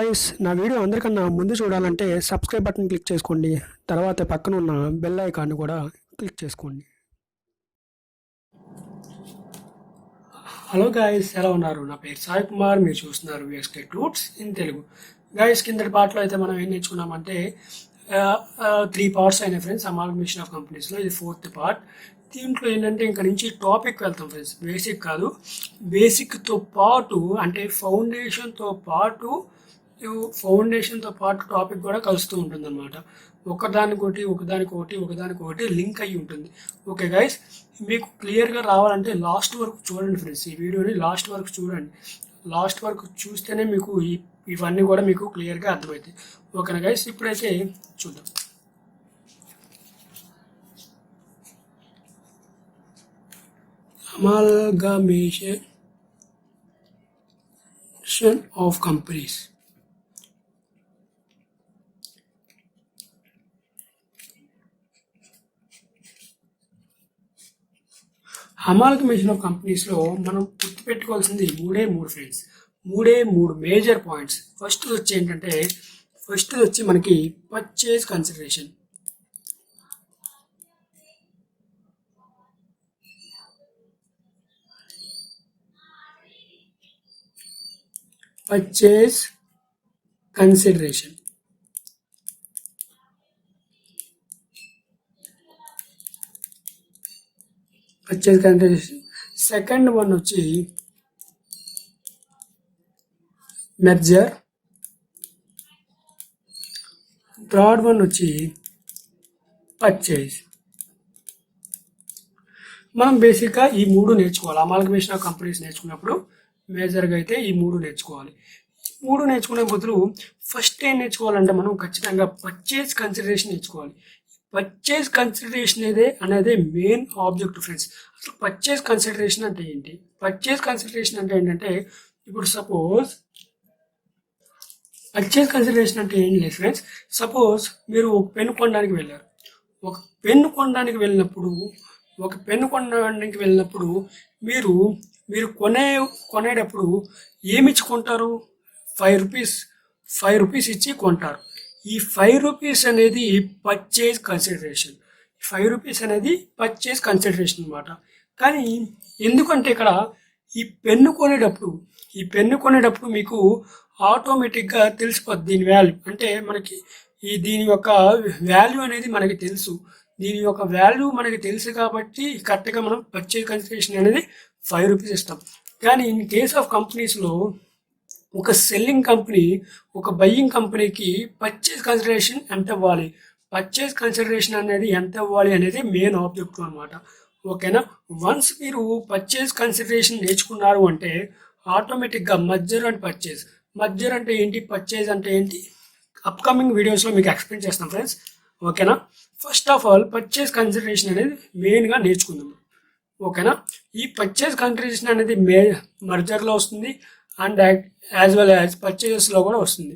Guys నా video అందరికన్నా ముందు చూడాలంటే సబ్స్క్రైబ్ బటన్ క్లిక్ చేసుకోండి. తర్వాత పక్కన ఉన్న బెల్ ఐకాన్ కూడా క్లిక్ చేసుకోండి. హలో గైస్, ఎలా ఉన్నారు? నా పేరు సాయి కుమార్, మీరు చూస్తున్నారు విఎస్కే టూట్స్ ఇన్ తెలుగు. గైస్, కిందటి పార్ట్లో అయితే మనం ఏం నేర్చుకున్నామంటే 3 పార్ట్స్ అయినాయి ఫ్రెండ్స్. అమాల్గమేషన్ ఆఫ్ కంపెనీస్లో ఇది 4th పార్ట్. దీంట్లో ఏంటంటే ఇంకా నుంచి టాపిక్ వెళ్తాం ఫ్రెండ్స్. బేసిక్ కాదు, బేసిక్తో పాటు అంటే ఫౌండేషన్తో పాటు టాపిక్ కూడా కలుస్తూ ఉంటుంది అనమాట. ఒకదానికొకటి లింక్ అయ్యి ఉంటుంది. ఓకే గైస్, మీకు క్లియర్గా రావాలంటే లాస్ట్ వరకు చూడండి ఫ్రెండ్స్. ఈ వీడియోని లాస్ట్ వరకు చూడండి. లాస్ట్ వరకు చూస్తేనే మీకు ఇవన్నీ కూడా మీకు క్లియర్గా అర్థమవుతాయి. ఓకేనా గైస్, ఇప్పుడైతే చూద్దాం. Amalgamation of companies. Amalgamation of కంపెనీస్లో మనం గుర్తుపెట్టుకోవాల్సింది మూడు ఫ్రెండ్స్. మూడు మేజర్ పాయింట్స్. ఫస్ట్ వచ్చి మనకి purchase consideration. Purchase consideration second one వచ్చి మెర్జర్. థర్డ్ వన్ వచ్చి పర్చేజ్. మనం బేసిక్గా ఈ మూడు నేర్చుకోవాలి. అమాల్గమేషన్ ఆఫ్ కంపెనీస్ నేర్చుకున్నప్పుడు మేజర్గా అయితే ఈ మూడు నేర్చుకోవాలి. మూడు నేర్చుకునే బదులు ఫస్ట్ ఏం నేర్చుకోవాలంటే మనం ఖచ్చితంగా పర్చేజ్ కన్సిడరేషన్ నేర్చుకోవాలి. పర్చేజ్ కన్సిడరేషన్ అనేది మెయిన్ ఆబ్జెక్టివ్ ఫ్రెండ్స్. అసలు పర్చేజ్ కన్సిడరేషన్ అంటే ఏంటి? పర్చేజ్ కన్సిడరేషన్ అంటే ఏంటంటే, ఇప్పుడు సపోజ్ పర్చేజ్ కన్సిడరేషన్ అంటే ఏం లేదు ఫ్రెండ్స్. సపోజ్ మీరు ఒక పెన్ను కొనడానికి వెళ్ళారు. ఒక పెన్ను కొనడానికి వెళ్ళినప్పుడు మీరు కొనేటప్పుడు ఏమిచ్చి కొంటారు? 5 రూపీస్ ఇచ్చి కొంటారు. ఈ 5 రూపీస్ అనేది పర్చేజ్ కన్సిడరేషన్. 5 రూపీస్ అనేది పర్చేజ్ కన్సిడరేషన్ అనమాట. కానీ ఎందుకంటే ఇక్కడ ఈ పెన్ను కొనేటప్పుడు మీకు ఆటోమేటిక్గా తెలిసిపోద్ది దీని వాల్యూ. అంటే మనకి దీని యొక్క వాల్యూ అనేది మనకి తెలుసు. దీని యొక్క వాల్యూ మనకి తెలుసు కాబట్టి కరెక్ట్గా మనం పర్చేజ్ కన్సిడరేషన్ అనేది 5 రూపీస్ ఇస్తాం. కానీ ఇన్ కేస్ ఆఫ్ కంపెనీస్లో ఒక సెల్లింగ్ కంపెనీ ఒక బయ్యింగ్ కంపెనీకి పర్చేజ్ కన్సిడరేషన్ ఎంత ఇవ్వాలి, అనేది మెయిన్ ఆబ్జెక్టివ్ అనమాట. ఓకేనా? వన్స్ మీరు పర్చేజ్ కన్సిడరేషన్ నేర్చుకున్నారు అంటే ఆటోమేటిక్గా మర్జర్ అంటే ఏంటి, పర్చేజ్ అంటే ఏంటి, అప్కమింగ్ వీడియోస్లో మీకు ఎక్స్ప్లెయిన్ చేస్తాం ఫ్రెండ్స్. ఓకేనా? First of all purchase consideration అనేది మెయిన్గా నేర్చుకుందాం. ఓకేనా? ఈ పర్చేజ్ కన్సిడరేషన్ అనేది మర్జర్లో వస్తుంది అండ్ యాజ్ వెల్ యాజ్ పర్చేజెస్లో కూడా వస్తుంది.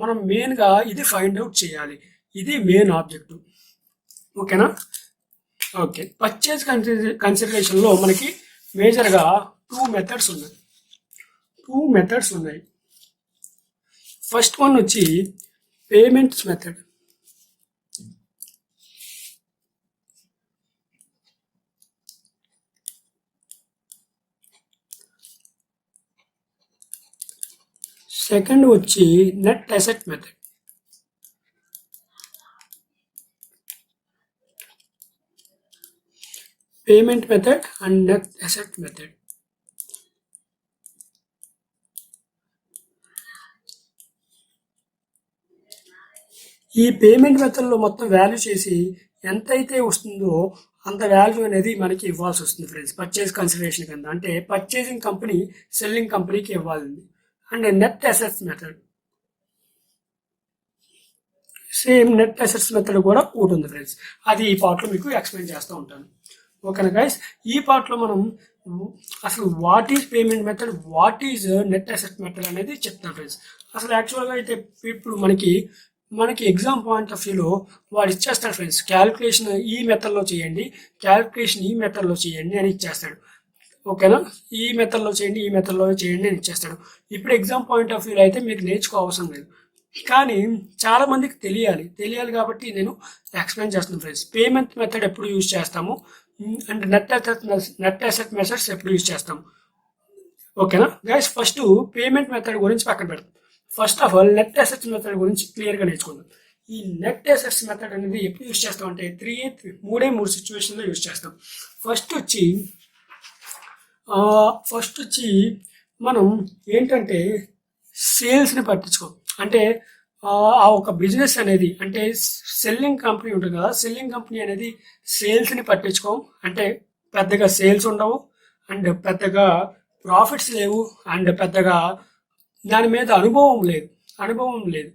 మనం మెయిన్గా ఇది ఫైండ్ అవుట్ చేయాలి. ఇది మెయిన్ ఆబ్జెక్టివ్. ఓకేనా? ఓకే, పర్చేజ్ కన్సిడరేషన్లో మనకి మేజర్గా 2 మెథడ్స్ ఉన్నాయి. ఫస్ట్ వన్ వచ్చి పేమెంట్స్ మెథడ్. సెకండ్ వచ్చి net asset method. Payment method and net asset method. ఈ పేమెంట్ మెథడ్లో మొత్తం వాల్యూ చేసి ఎంతైతే వస్తుందో అంత వాల్యూ అనేది మనకి ఇవ్వాల్సి వస్తుంది ఫ్రెండ్స్, పర్చేజ్ కన్సిడరేషన్ కింద. అంటే పర్చేజింగ్ కంపెనీ సెల్లింగ్ కంపెనీకి ఇవ్వాలి. And net assets method, same net assets method కూడా ఉంటుంది ఫ్రెండ్స్. అది ఈ పార్ట్లో మీకు ఎక్స్ప్లెయిన్ చేస్తూ ఉంటాను. ఓకేనా గైస్? ఈ పార్ట్లో మనం అసలు what is payment method, what is net asset method అనేది చెప్తాను ఫ్రెండ్స్. అసలు యాక్చువల్గా అయితే ఇప్పుడు మనకి ఎగ్జామ్ పాయింట్ ఆఫ్ వ్యూలో వాడు ఇచ్చేస్తాడు ఫ్రెండ్స్, క్యాలిక్యులేషన్ ఈ మెథడ్లో చేయండి అని ఇచ్చేస్తాడు. ఓకేనా, ఈ మెథడ్లో చేయండి, ఈ మెథడ్లో చేయండి అని ఇచ్చేస్తాడు. ఇప్పుడు ఎగ్జామ్ పాయింట్ ఆఫ్ వ్యూలో అయితే మీకు నేర్చుకో అవసరం లేదు, కానీ చాలా మందికి తెలియాలి కాబట్టి నేను ఎక్స్ప్లెయిన్ చేస్తున్నాను ఫ్రెండ్స్. పేమెంట్ మెథడ్ ఎప్పుడు యూజ్ చేస్తాము అండ్ నెట్ అసెట్ మెథడ్స్ ఎప్పుడు యూజ్ చేస్తాము. ఓకేనా గైస్, ఫస్ట్ పేమెంట్ మెథడ్ గురించి పక్కన పెడతాం. First of all net assets method గురించి క్లియర్గా నేర్చుకుందాం. ఈ నెట్ అసెట్స్ మెథడ్ అనేది ఎప్పుడు యూజ్ చేస్తాం అంటే మూడు సిచ్యువేషన్లో యూజ్ చేస్తాం. ఫస్ట్ వచ్చి మనం ఏంటంటే సేల్స్ని పట్టించుకోం. అంటే ఆ ఒక బిజినెస్ అనేది అంటే సెల్లింగ్ కంపెనీ ఉంటుంది కదా, సెల్లింగ్ కంపెనీ అనేది సేల్స్ని పట్టించుకోం. అంటే పెద్దగా సేల్స్ ఉండవు అండ్ పెద్దగా ప్రాఫిట్స్ లేవు అండ్ పెద్దగా దాని మీద అనుభవం లేదు.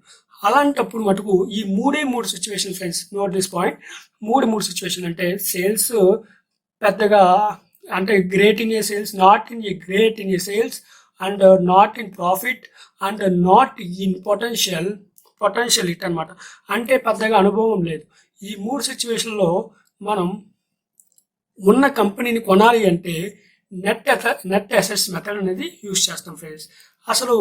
అలాంటప్పుడు మటుకు ఈ మూడు situation friends, note this point. మూడు సిచ్యువేషన్ అంటే సేల్స్ పెద్దగా అంటే great in a sales, not in a great in a sales and not in profit and not in potential it అనమాట. అంటే పెద్దగా అనుభవం లేదు. ఈ మూడు సిచ్యువేషన్లో మనం ఉన్న కంపెనీని కొనాలి అంటే నెట్ అసెట్స్ మెథడ్ అనేది యూజ్ చేస్తాం ఫ్రెండ్స్. అసలు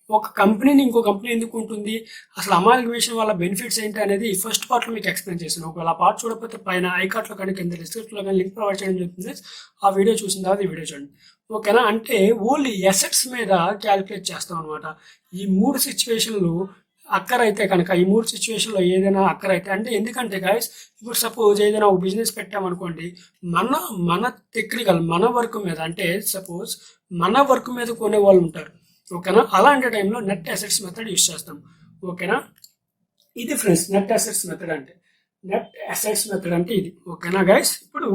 ఒక కంపెనీని ఇంకో కంపెనీ ఎందుకు ఉంటుంది, అసలు అమాల్గమేషన్ వల్ల బెనిఫిట్స్ ఏంటి అనేది ఫస్ట్ పార్ట్లో మీకు ఎక్స్ప్లెయిన్ చేశాను. ఒకవేళ ఆ పార్ట్ చూడకపోతే పైన ఐకార్ట్లో కానీ కింద డిస్క్రిప్షన్లో కానీ లింక్ ప్రొవైడ్ చేయడం జరుగుతుంది. ఆ వీడియో చూసిన తర్వాత ఈ వీడియో చూడండి. ఓకేనా, అంటే ఓన్లీ అసెట్స్ మీద క్యాలిక్యులేట్ చేస్తాం అనమాట. ఈ మూడు సిచ్యువేషన్లు అక్కరైతే కనుక, ఈ మూడు సిచ్యువేషన్లో ఏదైనా అక్కరైతే అంటే ఎందుకంటే గాయస్, ఇప్పుడు సపోజ్ ఏదైనా ఒక బిజినెస్ పెట్టామనుకోండి, మన టెక్నికల్ మన వర్క్ మీద అంటే సపోజ్ మన వర్క్ మీద కొనే వాళ్ళు ఉంటారు. ఓకేనా, అలాంటి టైంలో నెట్ అసెట్స్ మెథడ్ యూజ్ చేస్తాం. ఓకేనా, ఇది ఫ్రెండ్స్ నెట్ అసెట్స్ మెథడ్ అంటే. ఇది. ఓకేనా గైస్, ఇప్పుడు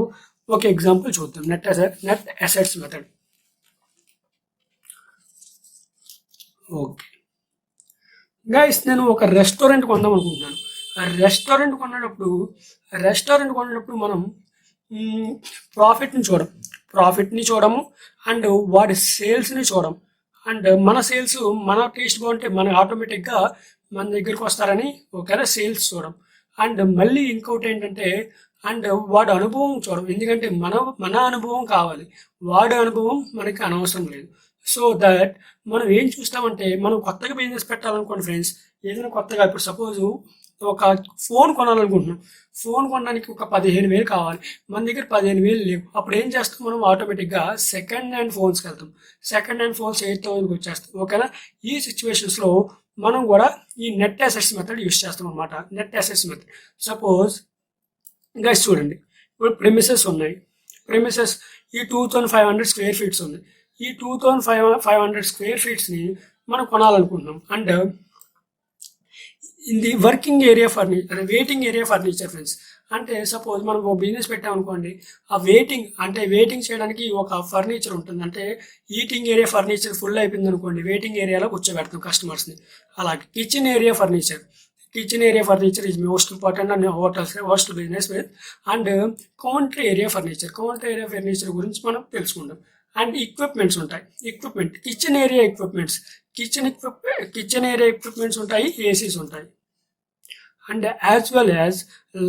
ఒక ఎగ్జాంపుల్ చూద్దాం. Net assets method. Okay guys, నేను ఒక రెస్టారెంట్ కొందాం అనుకుంటున్నాను. ఆ రెస్టారెంట్ కొనేటప్పుడు మనం ప్రాఫిట్ని చూడము అండ్ వాడి సేల్స్ని చూడము. అండ్ మన సేల్స్ మన టేస్ట్ బాగుంటే మన ఆటోమేటిక్గా మన దగ్గరికి వస్తారని ఓకేనా సేల్స్ చూడం. అండ్ మళ్ళీ ఇంకోటి ఏంటంటే అండ్ వాడి అనుభవం చూడం. ఎందుకంటే మన అనుభవం కావాలి, వాడి అనుభవం మనకి అనవసరం లేదు. సో దట్ మనం ఏం చూస్తామంటే, మనం కొత్తగా బిజినెస్ పెట్టాలనుకోండి ఫ్రెండ్స్, ఏదైనా కొత్తగా ఇప్పుడు సపోజ్ ఒక ఫోన్ కొనాలనుకుంటున్నాం. ఫోన్ కొనడానికి ఒక 15,000 కావాలి, మన దగ్గర 15,000 లేవు. అప్పుడు ఏం చేస్తాం, మనం ఆటోమేటిక్గా సెకండ్ హ్యాండ్ ఫోన్స్కి వెళ్తాం. సెకండ్ హ్యాండ్ ఫోన్స్ 8,000కి వచ్చేస్తాం. ఓకేనా, ఈ సిచ్యువేషన్స్లో మనం కూడా ఈ నెట్ అసెట్స్ మెథడ్ యూస్ చేస్తాం అనమాట. Net assets method suppose guys చూడండి, ఇప్పుడు ప్రెమిసెస్ ఉన్నాయి. ఈ 2,500 స్క్వేర్ ఫీట్స్ ఉంది. ఈ 2,500 స్క్వేర్ ఫీట్స్ని మనం కొనాలనుకుంటున్నాం. అండ్ ఇది వెయిటింగ్ ఏరియా ఫర్నిచర్ ఫ్రెండ్స్. అంటే సపోజ్ మనం ఒక బిజినెస్ పెట్టామనుకోండి, ఆ వెయిటింగ్ చేయడానికి ఒక ఫర్నిచర్ ఉంటుంది. అంటే ఈటింగ్ ఏరియా ఫర్నిచర్ ఫుల్ అయిపోయింది అనుకోండి, వెయిటింగ్ ఏరియాలో కూర్చోబెడతాం కస్టమర్స్ని. అలాగే kitchen area furniture is most important and hotel business with. And counter area furniture గురించి మనం తెలుసుకుందాం. అండ్ ఎక్విప్మెంట్స్ ఉంటాయి. కిచెన్ ఏరియా ఎక్విప్మెంట్స్ ఉంటాయి, ఏసీస్ ఉంటాయి. And as well as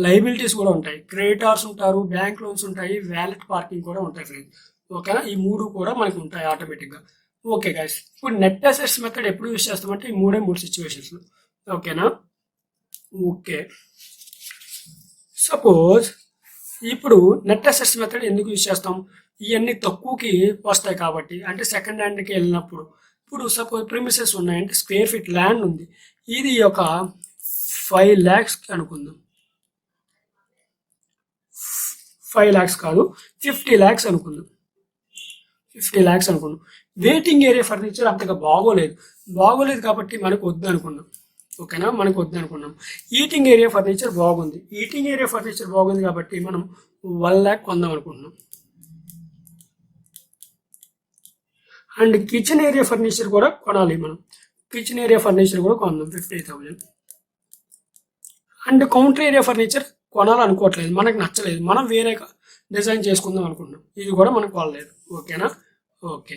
liabilities కూడా ఉంటాయి. క్రెడిటార్స్ ఉంటారు, బ్యాంక్ లోన్స్ ఉంటాయి, వ్యాలెట్ పార్కింగ్ కూడా ఉంటాయి ఫ్రెండ్స్. ఓకేనా, ఈ మూడు కూడా మనకి ఉంటాయి ఆటోమేటిక్గా. ఓకే గైస్, ఇప్పుడు నెట్ అసెట్స్ మెథడ్ ఎప్పుడు యూజ్ చేస్తామంటే ఈ మూడు సిచ్యువేషన్స్లో. ఓకేనా, ఓకే. సపోజ్ ఇప్పుడు నెట్ అసెట్స్ మెథడ్ ఎందుకు యూజ్ చేస్తాం, ఇవన్నీ తక్కువకి వస్తాయి కాబట్టి. అంటే సెకండ్ హ్యాండ్కి వెళ్ళినప్పుడు ఇప్పుడు సపోజ్ ప్రిమిసెస్ ఉన్నాయంటే స్క్వేర్ ఫీట్ ల్యాండ్ ఉంది, ఇది ఒక 5 lakhs అనుకుందాం. 5 lakhs కాదు, 50 lakhs అనుకుందాం. వెయిటింగ్ ఏరియా ఫర్నిచర్ అంతగా బాగోలేదు కాబట్టి మనకు వద్దు అనుకున్నాం. ఓకేనా, ఈటింగ్ ఏరియా ఫర్నిచర్ బాగుంది కాబట్టి మనం 1 lakh కొందాం అనుకుంటున్నాం. అండ్ కిచెన్ ఏరియా ఫర్నిచర్ కూడా కొనాలి మనం. కొందాం 50,000. అండ్ కౌంటర్ ఏరియా ఫర్నిచర్ కొనాలనుకోవట్లేదు, మనకు నచ్చలేదు, మనం వేరే డిజైన్ చేసుకుందాం అనుకుంటున్నాం, ఇది కూడా మనకు కొనలేదు. ఓకేనా, okay.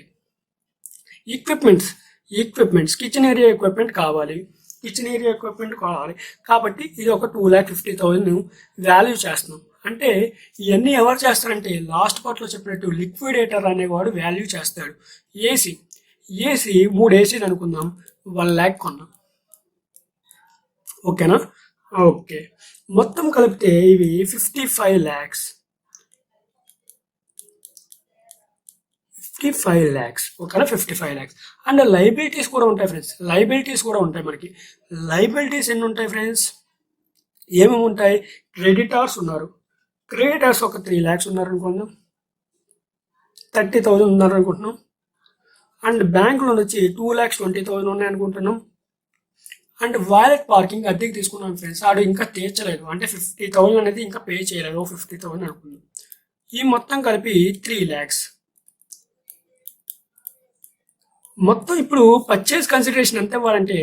Equipments kitchen area equipment కావాలి కాబట్టి ఇది ఒక 2,50,000 వాల్యూ చేస్తున్నాం. అంటే ఇవన్నీ ఎవరు చేస్తారంటే లాస్ట్ పార్ట్లో చెప్పినట్టు లిక్విడేటర్ అనేవాడు వాల్యూ చేస్తాడు. ఏసీ ఏసీ 3 ఏసీలు అనుకుందాం, 1,00,000 కొన్నాం. ఓకేనా? ఓకే, మొత్తం కలిపితే ఇవి 55 ల్యాక్స్. 55 ల్యాక్స్, ఓకేనా? 55 ల్యాక్స్. అండ్ లైబిలిటీస్ కూడా ఉంటాయి ఫ్రెండ్స్. లైబిలిటీస్ కూడా ఉంటాయి మనకి. లైబిలిటీస్ ఎన్ని ఉంటాయి ఫ్రెండ్స్? ఏమేమి ఉంటాయి? క్రెడిటార్స్ ఉన్నారు. క్రెడిటార్స్ ఒక 3 ల్యాక్స్ ఉన్నారు అనుకుందాం, 30,000 ఉన్నారు అనుకుంటున్నాం. అండ్ బ్యాంక్ లోన్ వచ్చి 2,20,000 ఉన్నాయి అనుకుంటున్నాం. అండ్ వాలెట్ పార్కింగ్ అద్దెకి తీసుకున్నాం ఫ్రెండ్స్, ఆడు ఇంకా తీర్చలేదు, అంటే 50,000 అనేది ఇంకా పే చేయలేదు, 50,000 అనుకున్నాం. ఈ మొత్తం కలిపి 3 ల్యాక్స్. మొత్తం ఇప్పుడు పర్చేస్ కన్సిడరేషన్ ఎంత ఇవ్వాలంటే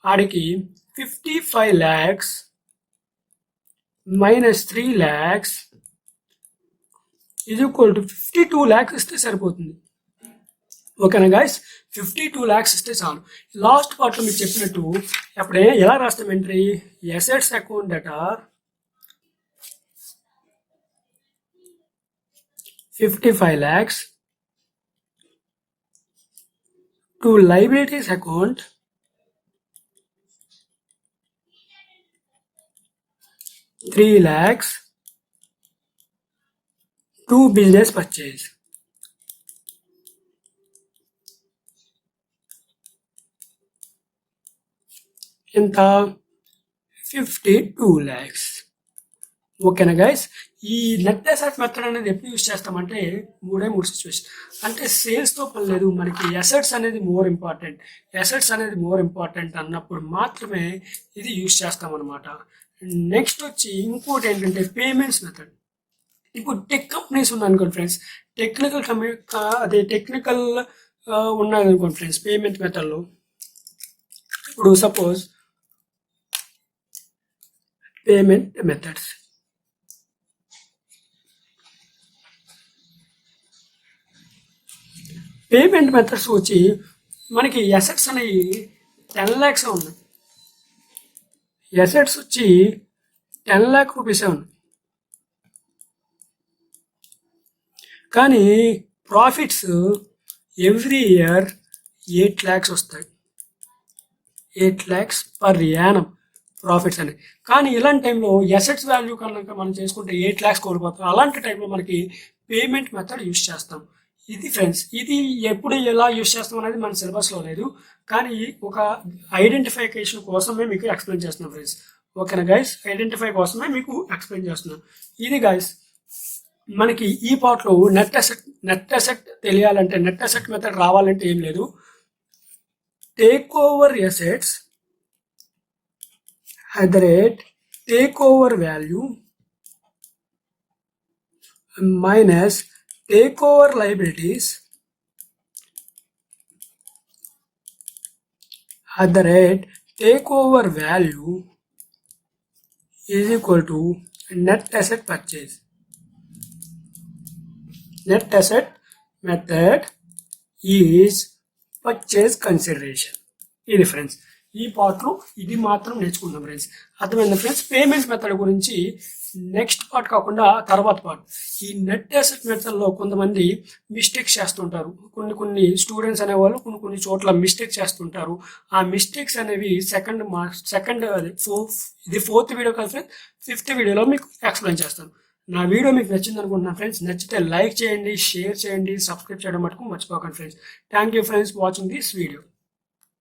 ఆడికి 55 lakhs minus 3 lakhs is equal to 52 lakhs ఇస్తే సరిపోతుంది. ఓకేనా గైస్? 52 ల్యాక్స్ ఇస్తే చాలు. లాస్ట్ పార్ట్లో మీకు చెప్పినట్టు అప్పుడే ఎలా రాస్తాం entry? Assets account that are 55 lakhs to liabilities account 3 lakhs to business purchase. ఎంత? 52 lakhs. ఓకేనా గైస్? ఈ నెట్ అసెట్ మెథడ్ అనేది ఎప్పుడు యూస్ చేస్తామంటే 3 సిచ్యువేషన్. అంటే సేల్స్తో పని లేదు, మనకి అసెట్స్ అనేది మోర్ ఇంపార్టెంట్. అసెట్స్ అనేది మోర్ ఇంపార్టెంట్ అన్నప్పుడు మాత్రమే ఇది యూస్ చేస్తాం అనమాట. నెక్స్ట్ వచ్చి ఇంకోటి ఏంటంటే పేమెంట్స్ మెథడ్. ఇప్పుడు టెక్ కంపెనీస్ ఉన్నాయనుకోండి ఫ్రెండ్స్, టెక్నికల్ ఉన్నదనుకోండి ఫ్రెండ్స్ పేమెంట్ మెథడ్లో. ఇప్పుడు suppose payment methods, payment methods వచ్చి మనకి అసెట్స్ అనేవి 10 lakhs ఉన్నాయి. అసెట్స్ వచ్చి 10 lakh రూపీసే ఉన్నాయి, కానీ ప్రాఫిట్స్ ఎవ్రీ ఇయర్ 8 lakhs వస్తాయి. 8 lakhs పర్ యానం ప్రాఫిట్స్ అనేవి. కానీ ఇలాంటి టైంలో అసెట్స్ వాల్యూ కనుక మనం చేసుకుంటే 8 lakhs కోల్పోతాం. అలాంటి టైంలో మనకి పేమెంట్ మెథడ్ యూస్ చేస్తాం. ఇది ఫ్రెండ్స్, ఇది ఎప్పుడు ఎలా యూస్ చేస్తాం అనేది మన సిలబస్లో లేదు, కానీ ఒక ఐడెంటిఫికేషన్ కోసమే మీకు ఎక్స్ప్లెయిన్ చేస్తున్నాం ఫ్రెండ్స్. ఓకేనా గైస్? ఐడెంటిఫై కోసమే మీకు ఎక్స్ప్లెయిన్ చేస్తున్నాం. ఇది గైస్ మనకి ఈ పార్ట్లో నెట్ అసెట్ తెలియాలంటే, నెట్ అసెట్ మెథడ్ రావాలంటే ఏం లేదు, take over assets at the rate take over value minus take over liabilities at the rate take over value is equal to net asset purchase. Net asset method is purchase consideration. ఇది friends, ఈ పార్ట్లో ఇది మాత్రం నేర్చుకుందాం friends. అర్థమైందా friends? Payment method గురించి next part కాకుండా తర్వాత పార్ట్. ఈ నెట్ అసెట్ మెథడ్లో కొంతమంది మిస్టేక్స్ చేస్తుంటారు. కొన్ని స్టూడెంట్స్ అనేవాళ్ళు కొన్ని చోట్ల మిస్టేక్స్ చేస్తుంటారు. ఆ మిస్టేక్స్ అనేవి ఇది 4th వీడియో కాదు ఫ్రెండ్స్, 5th వీడియోలో మీకు ఎక్స్ప్లెయిన్ చేస్తాను. నా వీడియో మీకు నచ్చింది అనుకుంటున్నాను ఫ్రెండ్స్. నచ్చితే లైక్ చేయండి, షేర్ చేయండి, సబ్స్క్రైబ్ చేయడం మటుకు మర్చిపోకండి friends. Thank you friends watching this video.